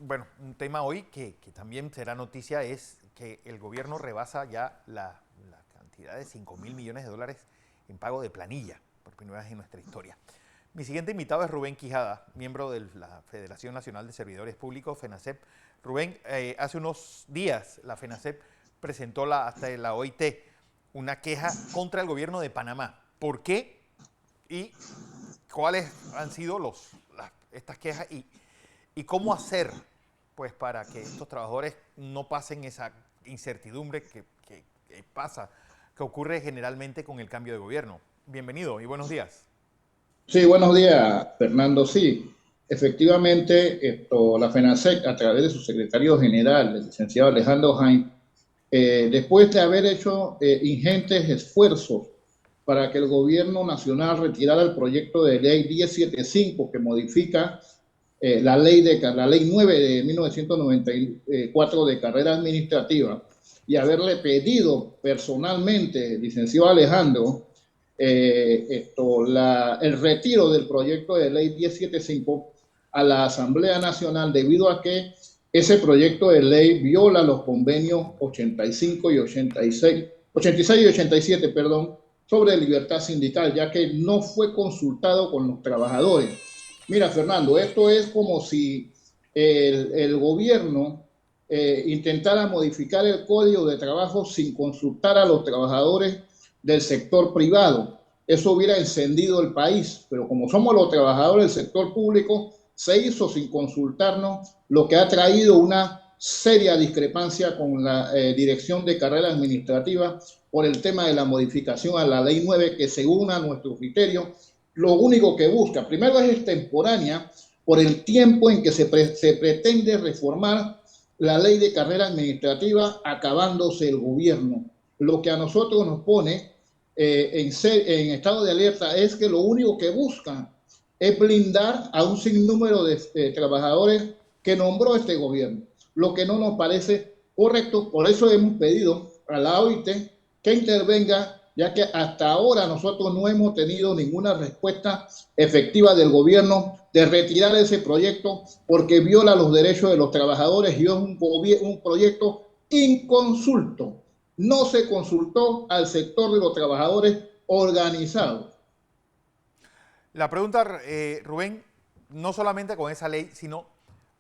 bueno, un tema hoy que también será noticia es que el gobierno rebasa ya la cantidad de 5.000 millones de dólares en pago de planilla, por primera vez en nuestra historia. Mi siguiente invitado es Rubén Quijada, miembro de la Federación Nacional de Servidores Públicos, FENASEP. Rubén, hace unos días la FENASEP presentó hasta la OIT una queja contra el gobierno de Panamá. ¿Por qué? ¿Y cuáles han sido estas quejas? ¿Y cómo hacer pues para que estos trabajadores no pasen esa incertidumbre que pasa, que ocurre generalmente con el cambio de gobierno? Bienvenido y buenos días. Sí, buenos días, Fernando. Sí, efectivamente, la FENASEC, a través de su secretario general, el licenciado Alejandro Jaime, después de haber hecho ingentes esfuerzos para que el gobierno nacional retirara el proyecto de ley 1075 que modifica la ley 9 de 1994 de carrera administrativa, y haberle pedido personalmente, licenciado Alejandro, el retiro del proyecto de ley 1075 a la Asamblea Nacional, debido a que ese proyecto de ley viola los convenios 85 y 86, 86 y 87, perdón, sobre libertad sindical, ya que no fue consultado con los trabajadores. Mira, Fernando, esto es como si el gobierno intentara modificar el código de trabajo sin consultar a los trabajadores del sector privado. Eso hubiera encendido el país, pero como somos los trabajadores del sector público, se hizo sin consultarnos, lo que ha traído una seria discrepancia con la Dirección de Carrera Administrativa por el tema de la modificación a la Ley 9, que según a nuestro criterio, lo único que busca, primero, es extemporánea por el tiempo en que se pretende reformar la Ley de Carrera Administrativa acabándose el gobierno. Lo que a nosotros nos pone en estado de alerta es que lo único que buscan es blindar a un sinnúmero de trabajadores que nombró este gobierno, lo que no nos parece correcto. Por eso hemos pedido a la OIT que intervenga, ya que hasta ahora nosotros no hemos tenido ninguna respuesta efectiva del gobierno de retirar ese proyecto, porque viola los derechos de los trabajadores y es un proyecto inconsulto. No se consultó al sector de los trabajadores organizados. La pregunta, Rubén, no solamente con esa ley, sino,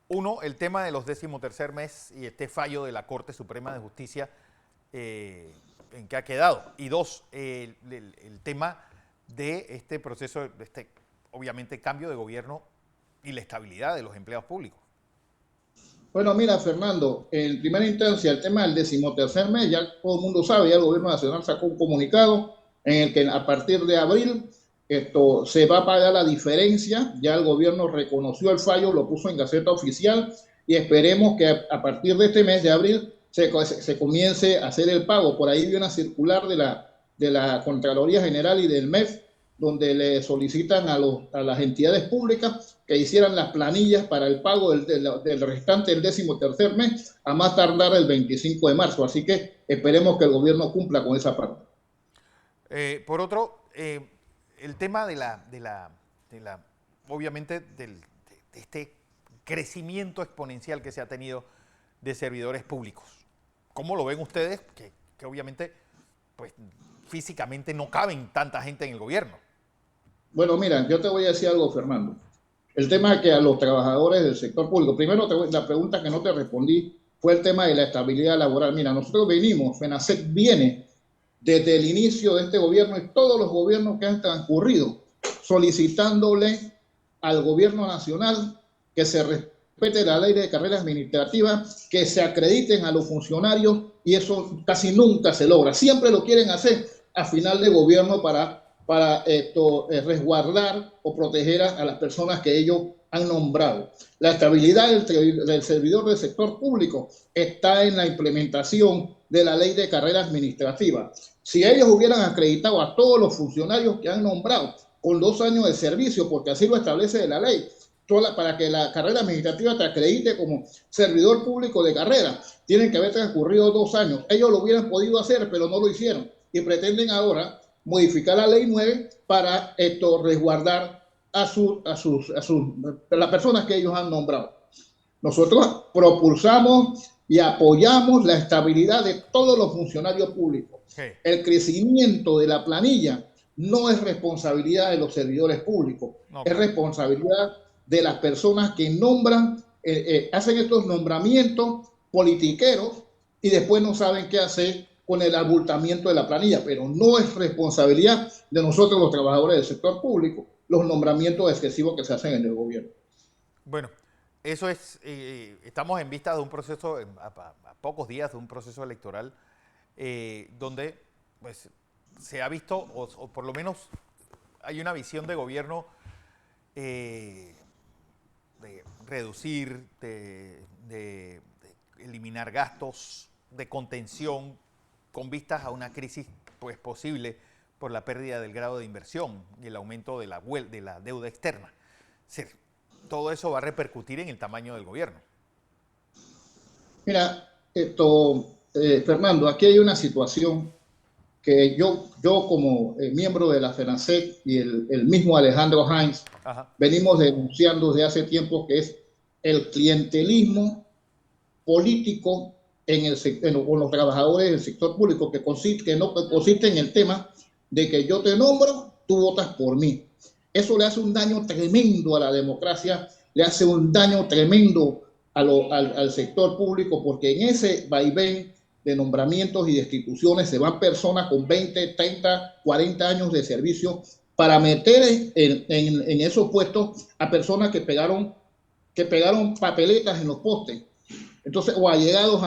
uno, el tema de los 13º mes y este fallo de la Corte Suprema de Justicia, en qué ha quedado. Y dos, el tema de este proceso, de este, obviamente, cambio de gobierno y la estabilidad de los empleados públicos. Bueno, mira, Fernando, en primera instancia, el tema del 13º mes, ya todo el mundo sabe, ya el gobierno nacional sacó un comunicado en el que a partir de abril esto se va a pagar la diferencia. Ya el gobierno reconoció el fallo, lo puso en Gaceta Oficial, y esperemos que a partir de este mes de abril se comience a hacer el pago. Por ahí vi una circular de la Contraloría General y del MEF, donde le solicitan a las entidades públicas que hicieran las planillas para el pago del restante del 13º mes, a más tardar el 25 de marzo. Así que esperemos que el gobierno cumpla con esa parte. Por otro, el tema obviamente, de este crecimiento exponencial que se ha tenido de servidores públicos. ¿Cómo lo ven ustedes? Que obviamente, pues, físicamente no caben tanta gente en el gobierno. Bueno, mira, yo te voy a decir algo, Fernando. El tema que a los trabajadores del sector público, primero la pregunta que no te respondí fue el tema de la estabilidad laboral. Mira, nosotros venimos, FENASEC viene desde el inicio de este gobierno y todos los gobiernos que han transcurrido solicitándole al gobierno nacional que se respete la ley de carrera administrativa, que se acrediten a los funcionarios, y eso casi nunca se logra. Siempre lo quieren hacer a final de gobierno para resguardar o proteger a las personas que ellos han nombrado. La estabilidad del servidor del sector público está en la implementación de la ley de carrera administrativa. Si ellos hubieran acreditado a todos los funcionarios que han nombrado con 2 años de servicio, porque así lo establece la ley, para que la carrera administrativa te acredite como servidor público de carrera, tienen que haber transcurrido 2 años. Ellos lo hubieran podido hacer, pero no lo hicieron, y pretenden ahora modificar la ley 9 para resguardar a las personas que ellos han nombrado. Nosotros propulsamos y apoyamos la estabilidad de todos los funcionarios públicos. Sí. El crecimiento de la planilla no es responsabilidad de los servidores públicos, es responsabilidad de las personas que nombran, hacen estos nombramientos politiqueros y después no saben qué hacer con el abultamiento de la planilla, pero no es responsabilidad de nosotros los trabajadores del sector público los nombramientos excesivos que se hacen en el gobierno. Bueno, eso es, estamos en vista de un proceso, a pocos días de un proceso electoral, donde pues se ha visto, o por lo menos hay una visión de gobierno de reducir, de eliminar gastos, de contención, con vistas a una crisis pues posible por la pérdida del grado de inversión y el aumento de la deuda externa. Es decir, todo eso va a repercutir en el tamaño del gobierno. Mira, Fernando, aquí hay una situación que yo como miembro de la FENASEC y el mismo Alejandro Heinz venimos denunciando desde hace tiempo, que es el clientelismo político con los trabajadores del sector público, que consiste en el tema de que yo te nombro, tú votas por mí. Eso le hace un daño tremendo a la democracia, le hace un daño tremendo al sector público, porque en ese vaivén de nombramientos y destituciones se van personas con 20, 30, 40 años de servicio para meter en esos puestos a personas que pegaron papeletas en los postes. Entonces, o allegados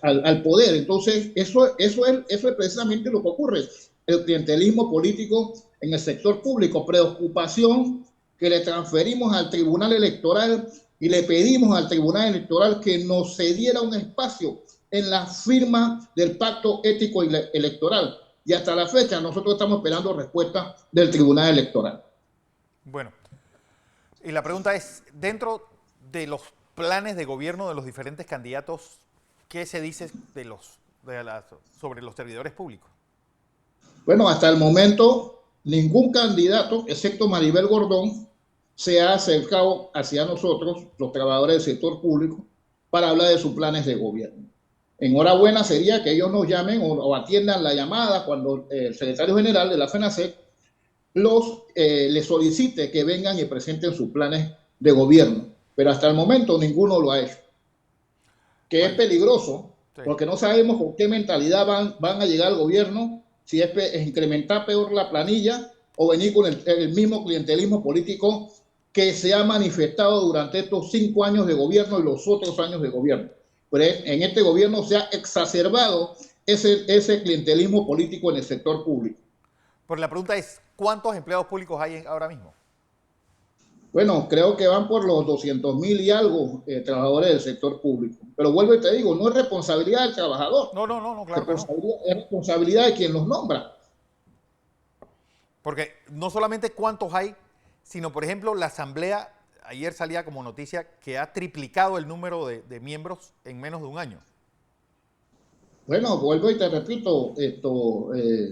al poder. Entonces, eso es precisamente lo que ocurre. El clientelismo político en el sector público, preocupación que le transferimos al Tribunal Electoral y le pedimos al Tribunal Electoral que nos cediera un espacio en la firma del pacto ético electoral. Y hasta la fecha nosotros estamos esperando respuesta del Tribunal Electoral. Bueno, y la pregunta es, dentro de los planes de gobierno de los diferentes candidatos, ¿qué se dice sobre los servidores públicos? Bueno, hasta el momento ningún candidato, excepto Maribel Gordón, se ha acercado hacia nosotros, los trabajadores del sector público, para hablar de sus planes de gobierno. Enhorabuena sería que ellos nos llamen o atiendan la llamada cuando el secretario general de la FENASEC les solicite que vengan y presenten sus planes de gobierno. Pero hasta el momento ninguno lo ha hecho. Que bueno, es peligroso, sí, porque no sabemos con qué mentalidad van a llegar al gobierno, si es incrementar peor la planilla o venir con el mismo clientelismo político que se ha manifestado durante estos 5 años de gobierno y los otros años de gobierno. Pero en este gobierno se ha exacerbado ese clientelismo político en el sector público. Pero la pregunta es, ¿cuántos empleados públicos hay ahora mismo? Bueno, creo que van por los 200,000 y algo trabajadores del sector público. Pero vuelvo y te digo, no es responsabilidad del trabajador. No, claro que no. Es responsabilidad de quien los nombra. Porque no solamente cuántos hay, sino, por ejemplo, la Asamblea, ayer salía como noticia que ha triplicado el número de miembros en menos de un año. Bueno, vuelvo y te repito,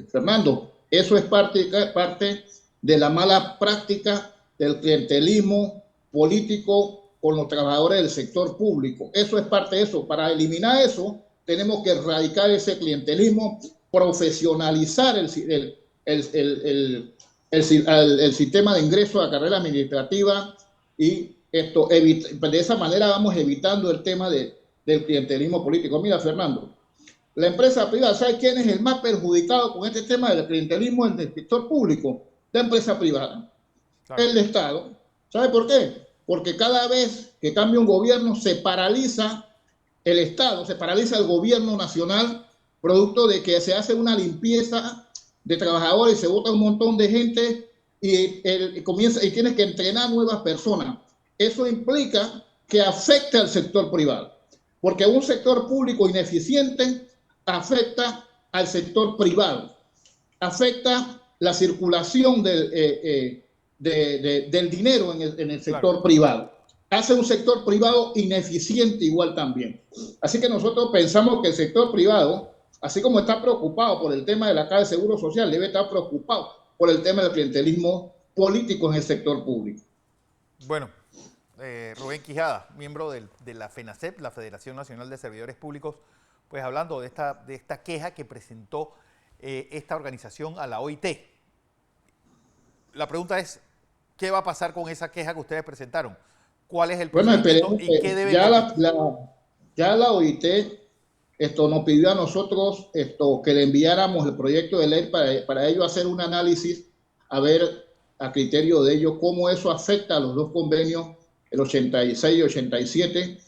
Fernando, eso es parte de la mala práctica del clientelismo político con los trabajadores del sector público. Eso es parte de eso. Para eliminar eso, tenemos que erradicar ese clientelismo, profesionalizar el sistema de ingreso a la carrera administrativa y de esa manera vamos evitando el tema del clientelismo político. Mira, Fernando, la empresa privada, ¿sabe quién es el más perjudicado con este tema del clientelismo en el sector público? La empresa privada. Claro. El Estado. ¿Sabe por qué? Porque cada vez que cambia un gobierno se paraliza el Estado, se paraliza el gobierno nacional, producto de que se hace una limpieza de trabajadores, se vota un montón de gente y tienes que entrenar nuevas personas. Eso implica que afecte al sector privado, porque un sector público ineficiente afecta al sector privado, afecta la circulación del dinero en el sector privado. Hace un sector privado ineficiente igual también. Así que nosotros pensamos que el sector privado, así como está preocupado por el tema de la Caja de Seguro Social, debe estar preocupado por el tema del clientelismo político en el sector público. Bueno, Rubén Quijada, miembro de la FENACEP, la Federación Nacional de Servidores Públicos, pues hablando de esta queja que presentó esta organización a la OIT. La pregunta es, ¿qué va a pasar con esa queja que ustedes presentaron? ¿Cuál es el Bueno, procedimiento esperemos y qué que deben ya emitir? ya la OIT nos pidió a nosotros que le enviáramos el proyecto de ley para ello hacer un análisis, a ver a criterio de ellos cómo eso afecta a los dos convenios, el 86 y 87,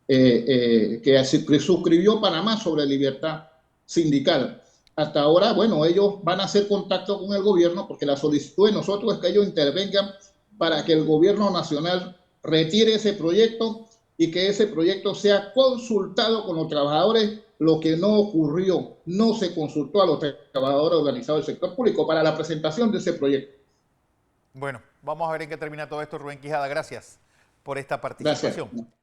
que suscribió Panamá sobre libertad sindical. Hasta ahora, bueno, ellos van a hacer contacto con el gobierno porque la solicitud de nosotros es que ellos intervengan para que el gobierno nacional retire ese proyecto y que ese proyecto sea consultado con los trabajadores, lo que no ocurrió, no se consultó a los trabajadores organizados del sector público para la presentación de ese proyecto. Bueno, vamos a ver en qué termina todo esto, Rubén Quijada. Gracias por esta participación. Gracias.